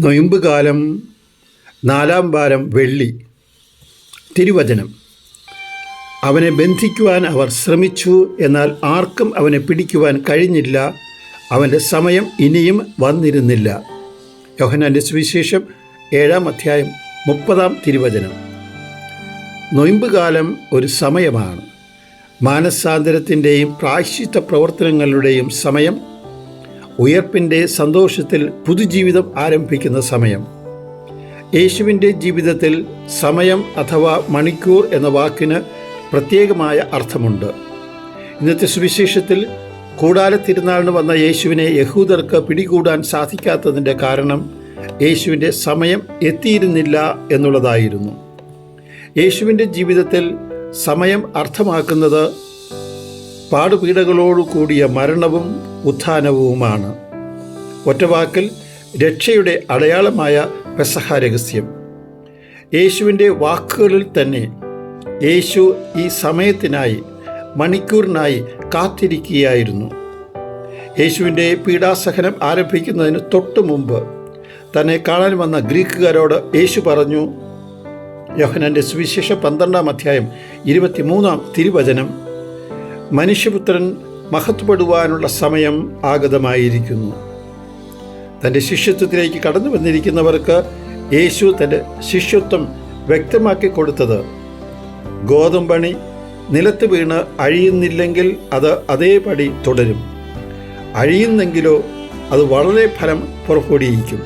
നൊയമ്പുകാലം 4-ാം വാരം വെള്ളി. തിരുവചനം: അവനെ ബന്ധിക്കുവാൻ അവർ ശ്രമിച്ചു, എന്നാൽ ആർക്കും അവനെ പിടിക്കുവാൻ കഴിഞ്ഞില്ല. അവൻ്റെ സമയം ഇനിയും വന്നിരുന്നില്ല. യോഹന്നാൻ്റെ സുവിശേഷം 7-ാം അധ്യായം 30-ാം തിരുവചനം. നൊയമ്പുകാലം ഒരു സമയമാണ്. മാനസാന്തരത്തിൻ്റെയും പ്രായശ്ചിത്ത പ്രവർത്തനങ്ങളുടെയും സമയം. ഉയർപ്പിൻ്റെ സന്തോഷത്തിൽ പുതുജീവിതം ആരംഭിക്കുന്ന സമയം. യേശുവിൻ്റെ ജീവിതത്തിൽ സമയം അഥവാ മണിക്കൂർ എന്ന വാക്കിന് പ്രത്യേകമായ അർത്ഥമുണ്ട്. ഇന്നത്തെ സുവിശേഷത്തിൽ കൂടാരത്തിരുന്നാളിന് വന്ന യേശുവിനെ യഹൂദർക്ക് പിടികൂടാൻ സാധിക്കാത്തതിൻ്റെ കാരണം യേശുവിൻ്റെ സമയം എത്തിയിരുന്നില്ല എന്നുള്ളതായിരുന്നു. യേശുവിൻ്റെ ജീവിതത്തിൽ സമയം അർത്ഥമാക്കുന്നത് പാടുപീഡകളോടു കൂടിയ മരണവും ഉത്ഥാനവുമാണ്. ഒറ്റവാക്കിൽ രക്ഷയുടെ അടയാളമായ പെസഹ രഹസ്യം. യേശുവിൻ്റെ വാക്കുകളിൽ തന്നെ യേശു ഈ സമയത്തിനായി, മണിക്കൂറിനായി കാത്തിരിക്കുകയായിരുന്നു. യേശുവിൻ്റെ പീഡാസഹനം ആരംഭിക്കുന്നതിന് തൊട്ടു മുമ്പ് തന്നെ കാണാൻ വന്ന ഗ്രീക്കുകാരോട് യേശു പറഞ്ഞു, യോഹന്നാൻ്റെ സുവിശേഷം 12-ാം അധ്യായം 23-ാം തിരുവചനം: മനുഷ്യപുത്രൻ മഹത്വപ്പെടുവാനുള്ള സമയം ആഗതമായിരിക്കുന്നു. തൻ്റെ ശിഷ്യത്വത്തിലേക്ക് കടന്നു വന്നിരിക്കുന്നവർക്ക് യേശു തൻ്റെ ശിഷ്യത്വം വ്യക്തമാക്കി കൊടുത്തത്, ഗോതമ്പണി നിലത്ത് വീണ് അഴിയുന്നില്ലെങ്കിൽ അത് അതേപടി തുടരും, അഴിയുന്നെങ്കിലോ അത് വളരെ ഫലം പുറപ്പെടുവിക്കും.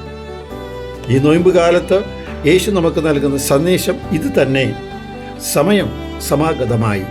ഈ നൊയമ്പുകാലത്ത് യേശു നമുക്ക് നൽകുന്ന സന്ദേശം ഇത് തന്നെ: സമയം സമാഗതമായി.